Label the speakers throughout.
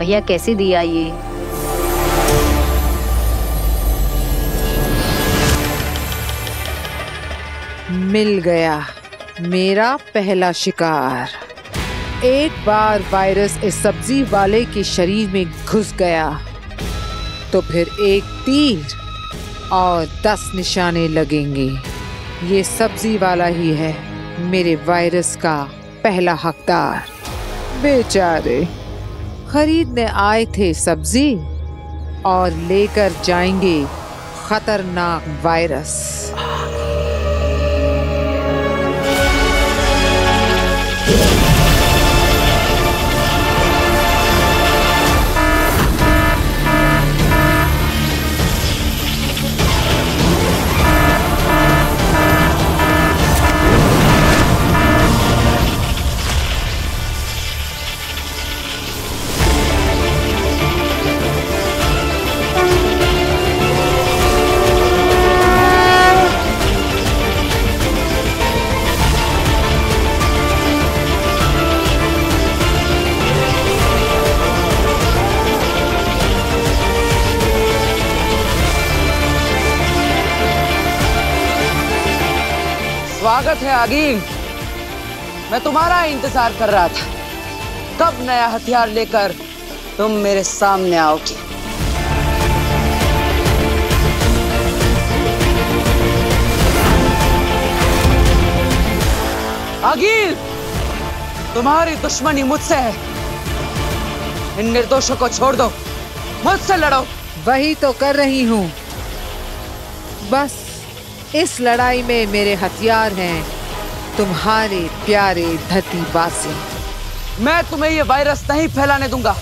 Speaker 1: भैया कैसे दिया ये?
Speaker 2: मिल गया मेरा पहला शिकार। एक बार वायरस इस सब्जी वाले के शरीर में घुस गया तो फिर एक तीर और 10 निशाने लगेंगे। ये सब्जी वाला ही है मेरे वायरस का पहला हकदार। बेचारे खरीदने आए थे सब्जी और लेकर जाएंगे खतरनाक वायरस।
Speaker 3: स्वागत है आगिल। मैं तुम्हारा इंतजार कर रहा था। कब नया हथियार लेकर तुम मेरे सामने आओगी? आगिल, तुम्हारी दुश्मनी मुझसे है। इन निर्दोषों को छोड़ दो, मुझसे लड़ो।
Speaker 2: वही तो कर रही हूँ। बस इस लड़ाई में मेरे हथियार हैं तुम्हारे प्यारे धरतीवासी।
Speaker 3: मैं तुम्हें ये वायरस नहीं फैलाने दूंगा।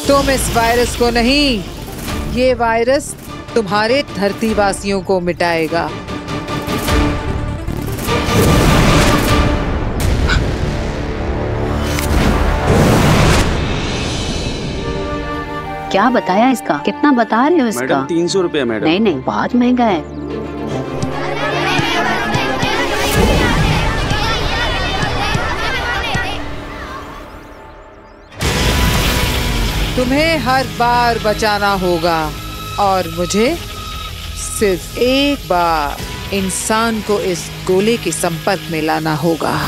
Speaker 2: तुम इस वायरस को नहीं, ये वायरस तुम्हारे धरतीवासियों को मिटाएगा।
Speaker 1: क्या बताया इसका? कितना बता रहे हो इसका?
Speaker 4: मैडम 300 रुपया मैडम।
Speaker 1: नहीं नहीं, बहुत महंगा है।
Speaker 2: तुम्हें हर बार बचाना होगा और मुझे सिर्फ एक बार इंसान को इस गोले के संपर्क में लाना होगा।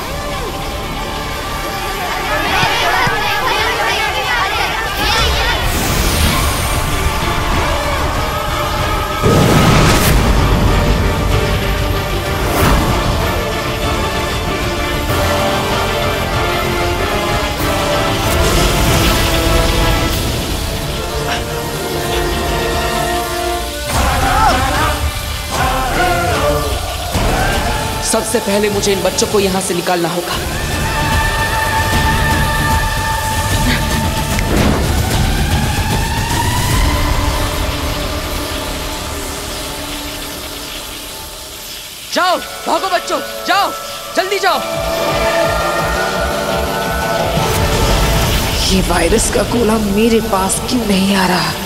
Speaker 3: सबसे पहले मुझे इन बच्चों को यहां से निकालना होगा। जाओ, भागो बच्चों, जाओ, जल्दी जाओ।
Speaker 2: ये वायरस का गोला मेरे पास क्यों नहीं आ रहा?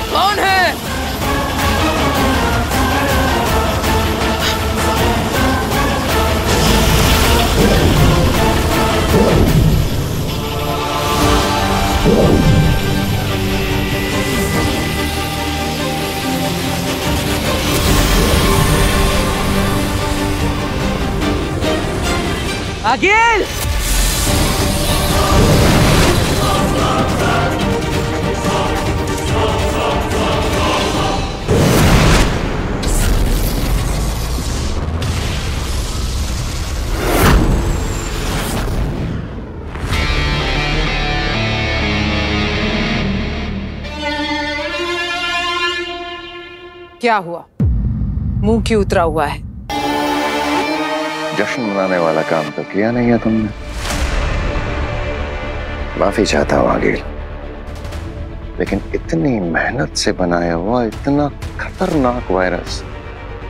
Speaker 3: कौन है? आगिल!
Speaker 2: क्या हुआ? मुंह क्यों उतरा हुआ है?
Speaker 5: जश्न मनाने वाला काम तो किया नहीं है तुमने। माफी चाहता हूँ आगिल। लेकिन इतनी मेहनत से बनाया हुआ इतना खतरनाक वायरस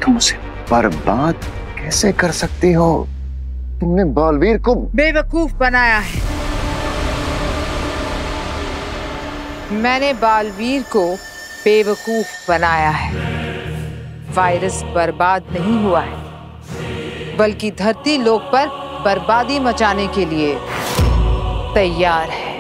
Speaker 5: तुम उसे बर्बाद कैसे कर सकती हो? तुमने बालवीर को
Speaker 2: बेवकूफ बनाया है। मैंने बालवीर को बेवकूफ बनाया है। वायरस बर्बाद नहीं हुआ है, बल्कि धरती लोक पर बर्बादी मचाने के लिए तैयार है।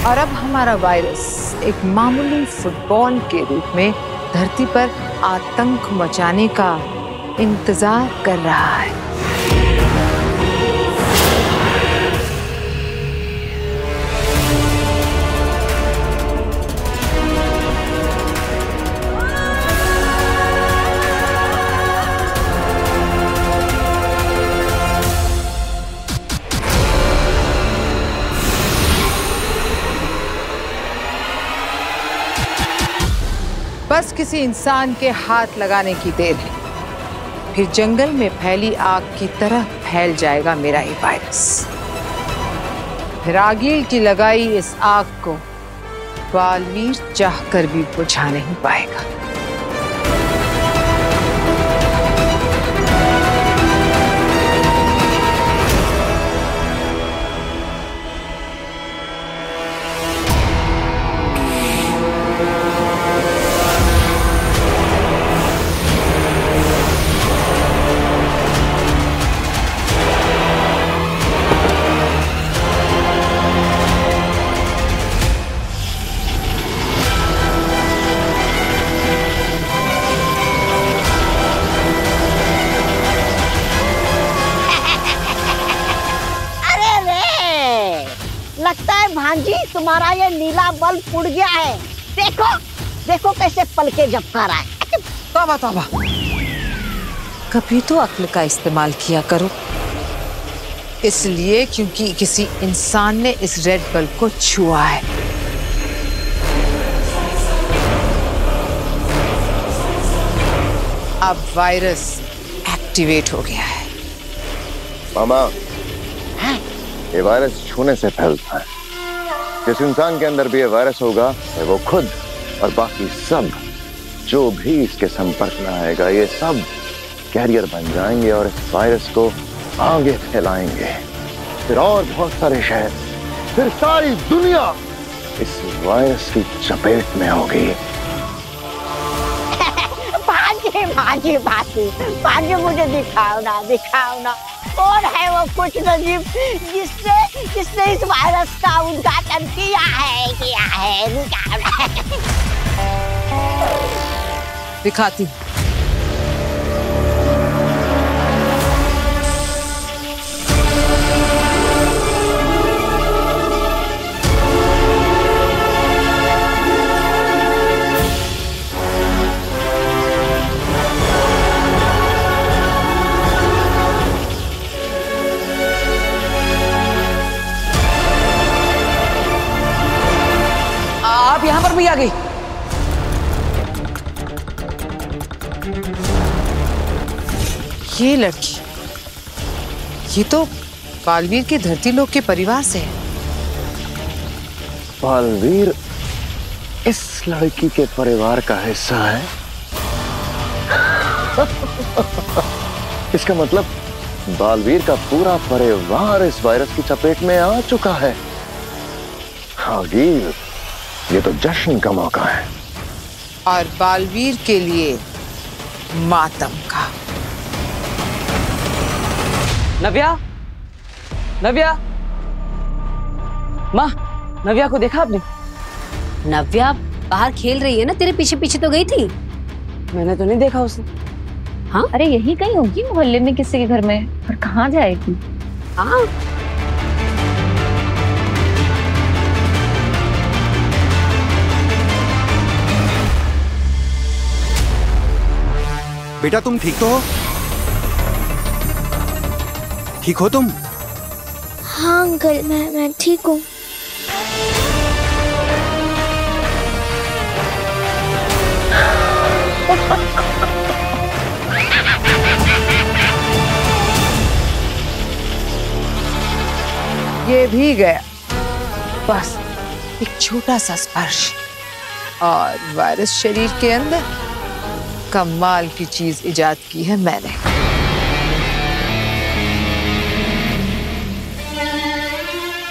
Speaker 2: और अब हमारा वायरस एक मामूली फुटबॉल के रूप में धरती पर आतंक मचाने का इंतजार कर रहा है। बस किसी इंसान के हाथ लगाने की देर है, फिर जंगल में फैली आग की तरह फैल जाएगा मेरा ये वायरस। रागील की लगाई इस आग को बालवीर चाहकर भी बुझा नहीं पाएगा।
Speaker 4: लगता है भांजी तुम्हारा ये नीला बल्ब उड़ गया है। देखो देखो कैसे पलके झपका रहा है।
Speaker 2: तौबा तौबा, कभी तो अक्ल का इस्तेमाल किया करो। इसलिए क्योंकि किसी इंसान ने इस रेड बल्ब को छुआ है। अब वायरस एक्टिवेट हो गया है।
Speaker 5: मामा, ये वायरस छूने से फैलता है। जिस इंसान के अंदर भी ये वायरस होगा, वो खुद और बाकी सब जो भी इसके संपर्क में आएगा, ये सब कैरियर बन जाएंगे और इस वायरस को आगे फैलाएंगे। फिर और बहुत सारे शहर, फिर सारी दुनिया इस वायरस की चपेट में होगी।
Speaker 4: भांजी भांजी भांजी भांजी, मुझे दिखाओ ना कौन है वो कुछ नजीब जिसने इस वायरस का उद्घाटन किया है।
Speaker 2: दिखाती।
Speaker 3: आप यहाँ पर भी आ गई।
Speaker 2: ये लड़की, ये तो बालवीर के धरती लोक के परिवार से है।
Speaker 5: बालवीर इस लड़की के परिवार का हिस्सा है। इसका मतलब बालवीर का पूरा परिवार इस वायरस की चपेट में आ चुका है। हागीर, ये तो जश्न का मौका है।
Speaker 2: और बालवीर के लिए मातम का।
Speaker 3: नव्या, नव्या, माँ, नव्या को देखा आपने?
Speaker 1: नव्या बाहर खेल रही है ना, तेरे पीछे पीछे तो गई थी।
Speaker 3: मैंने तो नहीं देखा उसे।
Speaker 1: हाँ,
Speaker 6: अरे यही कहीं होगी मोहल्ले में किसी के घर में, पर कहाँ जाएगी?
Speaker 1: हाँ,
Speaker 7: बेटा तुम ठीक तो हो? ठीक हो तुम?
Speaker 8: हाँ अंकल, मैं ठीक हूँ।
Speaker 2: ये भी गया। बस एक छोटा सा स्पर्श और वायरस शरीर के अंदर। कमाल की चीज इजाद की है मैंने।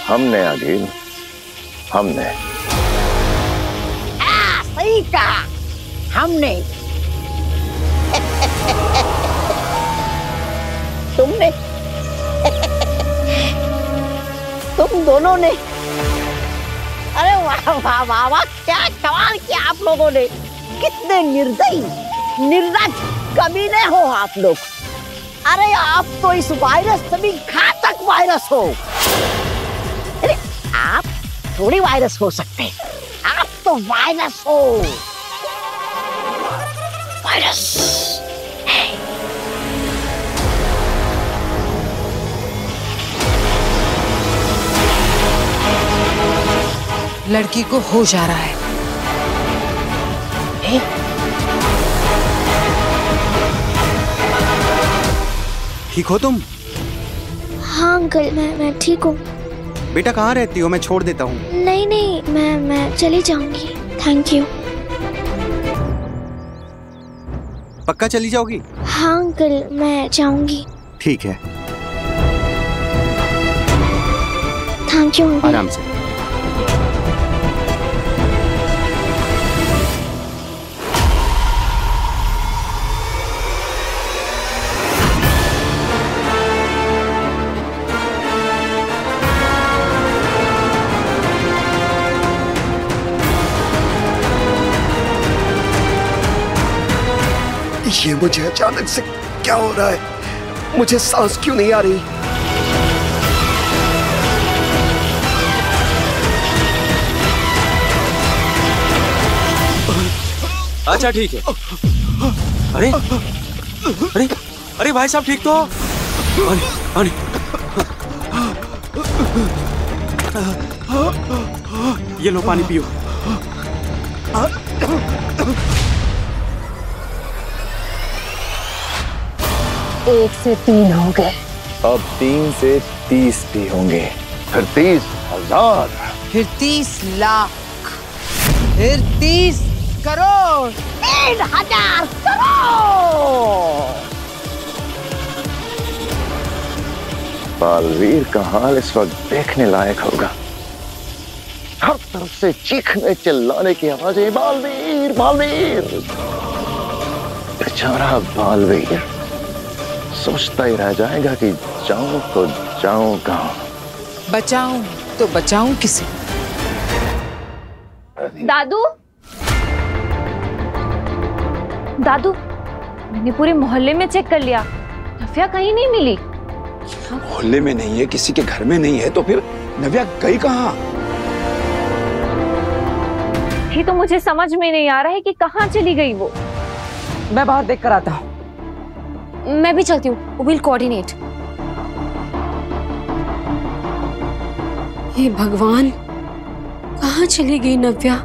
Speaker 5: हमने आगिल, हमने।
Speaker 4: सही कहा, हमने। तुमने तुम दोनों ने। अरे वाह वाह वाह वाह, क्या कमाल किया आप लोगों ने। कितने निर्दयी निर्लज कमीने हो आप लोग। अरे आप तो इस वायरस से भी घातक वायरस हो। अरे आप थोड़ी वायरस हो सकते हैं, आप तो वायरस हो। वायरस।
Speaker 2: लड़की को होश आ रहा है।
Speaker 7: ठीक हो तुम?
Speaker 8: हाँ अंकल, मैं ठीक हूँ।
Speaker 7: बेटा कहाँ रहती हो? मैं छोड़ देता हूँ।
Speaker 8: नहीं नहीं, मैं चली जाऊंगी। Thank you.
Speaker 7: पक्का चली जाओगी?
Speaker 8: हाँ अंकल, मैं जाऊंगी।
Speaker 7: ठीक है।
Speaker 8: Thank you uncle.
Speaker 7: आराम से।
Speaker 9: ये मुझे अचानक से क्या हो रहा है? मुझे सांस क्यों नहीं आ रही?
Speaker 7: अच्छा ठीक है। अरे अरे अरे भाई साहब ठीक तो? अरे ये लो पानी पियो।
Speaker 6: 1 से 3 हो गए।
Speaker 5: अब 3 से 30 भी होंगे, फिर 30,000,
Speaker 2: फिर 30 लाख, फिर 30 करोड़,
Speaker 4: 3,000 करोड़।
Speaker 5: बालवीर का हाल इस वक्त देखने लायक होगा। हर तरफ से चीखने चिल्लाने की आवाजें, बालवीर बालवीर। बेचारा बालवीर सोचता ही रह जाएगा कि जाऊं तो जाऊं कहां।
Speaker 2: बचाऊं तो बचाऊं किसे?
Speaker 6: दादू, दादू, मैंने पूरे मोहल्ले में चेक कर लिया, नव्या कहीं नहीं मिली।
Speaker 9: मोहल्ले में नहीं है, किसी के घर में नहीं है, तो फिर नव्या गई कहाँ?
Speaker 6: ये तो मुझे समझ में नहीं आ रहा है कि कहाँ चली गई वो।
Speaker 3: मैं बाहर देख कर आता हूँ।
Speaker 1: मैं भी चलती हूँ। Will coordinate. हे भगवान, कहाँ चली गई नव्या?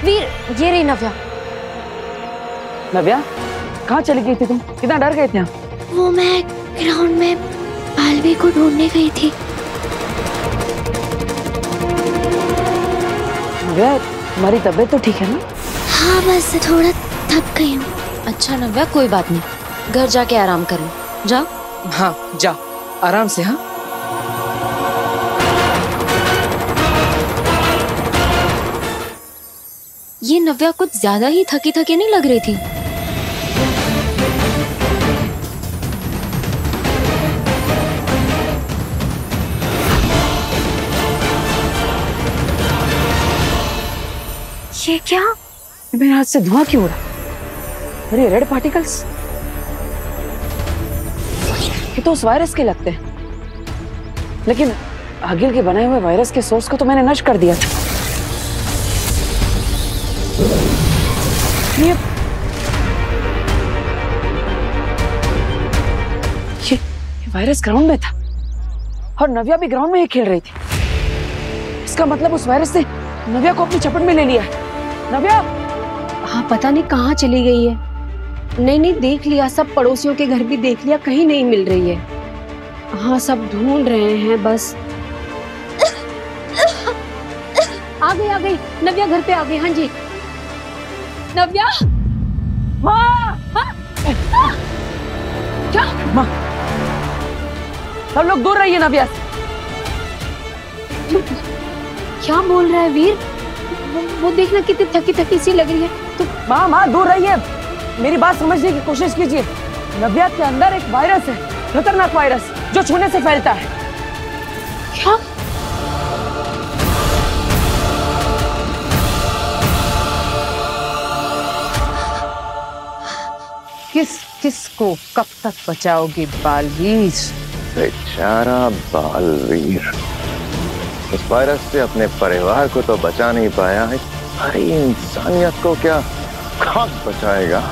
Speaker 1: वीर, ये रही नव्या।
Speaker 3: नव्या, कहाँ चली गई थी तुम? कितना डर गए थे हम।
Speaker 8: वो मैं ग्राउंड में बालवी को ढूंढने गई थी।
Speaker 3: नव्या, तुम्हारी तबीयत तो ठीक है ना?
Speaker 8: हाँ, बस थोड़ा थक गई हूँ।
Speaker 1: अच्छा नव्या, कोई बात नहीं, घर जाके आराम कर लो। जाओ।
Speaker 2: हाँ जा, आराम से। हाँ
Speaker 1: ये नव्या कुछ ज्यादा ही थकी थकी नहीं लग रही थी?
Speaker 6: ये क्या?
Speaker 3: मेरे हाथ से धुआं क्यों हो रहा? अरे रेड पार्टिकल्स, ये तो उस वायरस के लगते हैं। लेकिन आगिल के बनाए हुए वायरस के सोर्स को तो मैंने नष्ट कर दिया था। ये वायरस ग्राउंड में था और नव्या भी ग्राउंड में ही खेल रही थी। इसका मतलब उस वायरस ने नव्या को अपनी चपेट में ले लिया है। नव्या,
Speaker 1: हाँ पता नहीं कहाँ चली गई है। नहीं देख लिया, सब पड़ोसियों के घर भी देख लिया, कहीं नहीं मिल रही है। हाँ सब ढूंढ रहे हैं बस। आ गई नव्या घर पे आ गई। हाँ जी नव्या।
Speaker 3: माँ
Speaker 1: क्या
Speaker 3: माँ, सब लोग दूर रहिए नव्या से।
Speaker 1: क्या बोल रहा है वीर? वो देखना कितनी थकी थकी सी लग रही है। तो
Speaker 3: माँ दूर रहिए, मेरी बात समझने की कोशिश कीजिए। नव्या के अंदर एक वायरस है, खतरनाक वायरस जो छूने से फैलता है।
Speaker 1: क्या?
Speaker 2: किस को कब तक बचाओगे बालवीर?
Speaker 5: बेचारा बालवीर इस वायरस से अपने परिवार को तो बचा नहीं पाया है, सारी इंसानियत को क्या कौन बचाएगा?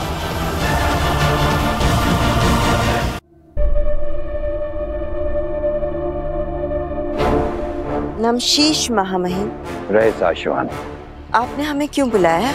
Speaker 10: नमशीश महामहिम।
Speaker 9: रहे साशवान,
Speaker 10: आपने हमें क्यों बुलाया?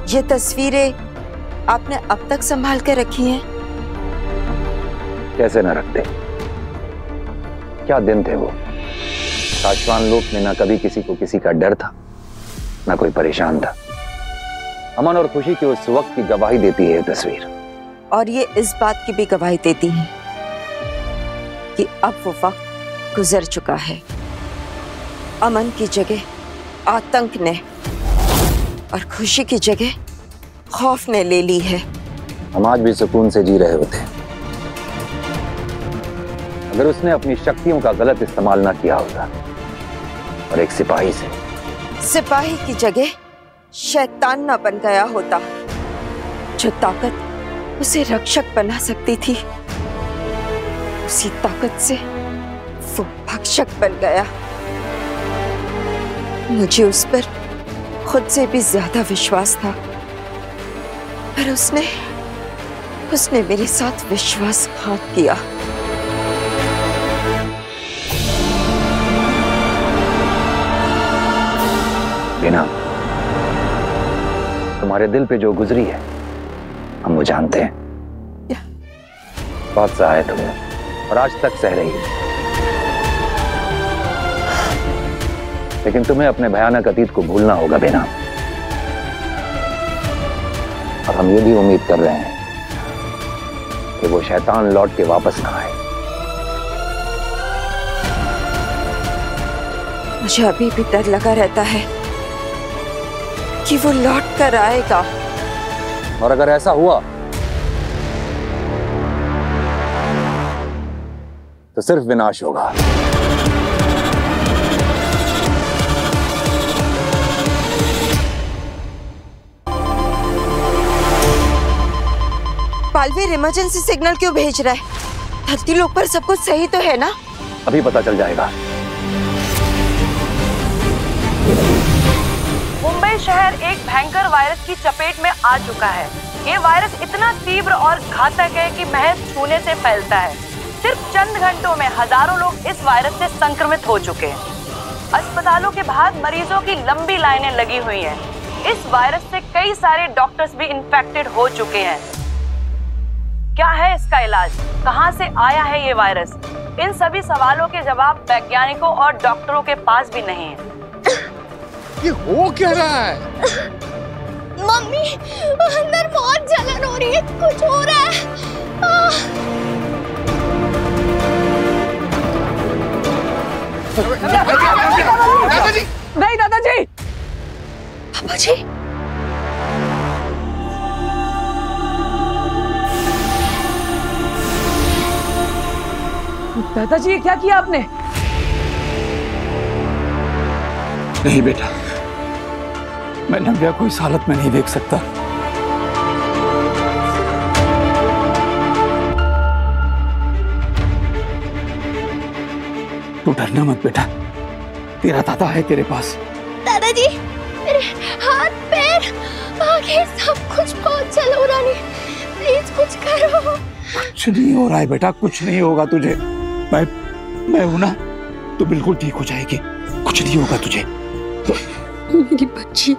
Speaker 10: ये तस्वीरें आपने अब तक संभाल कर रखी हैं?
Speaker 9: कैसे न रखते, क्या दिन थे वो। साशवान लोक में ना कभी किसी को किसी का डर था, ना कोई परेशान था। अमन और खुशी की उस वक्त की गवाही देती है ये तस्वीर।
Speaker 10: और ये इस बात की भी गवाही देती है कि अब वो वक्त गुजर चुका है। अमन की जगह आतंक ने और खुशी की जगह खौफ ने ले ली है।
Speaker 9: हम आज भी सुकून से जी रहे होते अगर उसने अपनी शक्तियों का गलत इस्तेमाल ना किया होता और एक सिपाही से।
Speaker 10: सिपाही की जगह शैतान ना बन गया होता, जो ताकत उसे रक्षक बना सकती थी, उसी ताकत से वो भक्षक बन गया। मुझे उस पर खुद से भी ज्यादा विश्वास था, पर उसने मेरे साथ विश्वासघात किया।
Speaker 9: बिना तुम्हारे दिल पे जो गुजरी है हम वो जानते हैं। बहुत सहा है तुमने और आज तक सह रही है, लेकिन तुम्हें अपने भयानक अतीत को भूलना होगा बेना। और हम ये भी उम्मीद कर रहे हैं कि वो शैतान लौट के वापस ना आए।
Speaker 10: मुझे अभी भी डर लगा रहता है कि वो लौट कर आएगा।
Speaker 9: और अगर ऐसा हुआ तो सिर्फ विनाश होगा।
Speaker 10: बालवीर इमरजेंसी सिग्नल क्यों भेज रहा है? धरती लोक पर सब कुछ सही तो है ना?
Speaker 9: अभी पता चल जाएगा।
Speaker 11: मुंबई शहर एक भयंकर वायरस की चपेट में आ चुका है। ये वायरस इतना तीव्र और घातक है कि महज छूने से फैलता है। सिर्फ चंद घंटों में हजारों लोग इस वायरस से संक्रमित हो चुके हैं। अस्पतालों के बाहर मरीजों की लंबी लाइनें लगी हुई हैं। इस वायरस से कई सारे डॉक्टर्स भी इन्फेक्टेड हो चुके हैं। क्या है इसका इलाज? कहां से आया है ये वायरस? इन सभी सवालों के जवाब वैज्ञानिकों और डॉक्टरों के पास भी नहीं है।
Speaker 12: ये हो क्या रहा है?
Speaker 8: मम्मी, अंदर बहुत जलन हो रही है, कुछ हो रहा है।
Speaker 3: दादाजी! नहीं दादाजी!
Speaker 10: पापा जी!
Speaker 3: दादाजी, ये क्या किया आपने?
Speaker 9: नहीं बेटा, मैं नव्या को इस हालत में नहीं देख सकता। तू डरना मत बेटा, तेरा दादा है तेरे पास।
Speaker 8: दादाजी, मेरे हाथ पैर आगे सब कुछ बहुत चलो रानी, प्लीज कुछ करो।
Speaker 12: कुछ नहीं हो रहा है बेटा, कुछ नहीं होगा तुझे। मैं हूं ना, तो बिल्कुल ठीक हो जाएगी, कुछ नहीं होगा तुझे।
Speaker 1: मेरी बच्ची।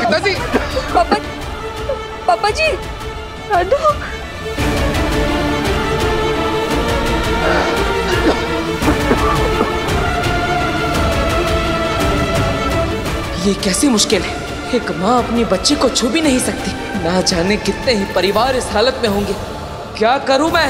Speaker 12: पिताजी,
Speaker 10: पापा जी, दादू।
Speaker 13: ये कैसी मुश्किल है? एक माँ अपनी बच्ची को छू भी नहीं सकती। ना जाने कितने ही परिवार इस हालत में होंगे। क्या करूं मैं?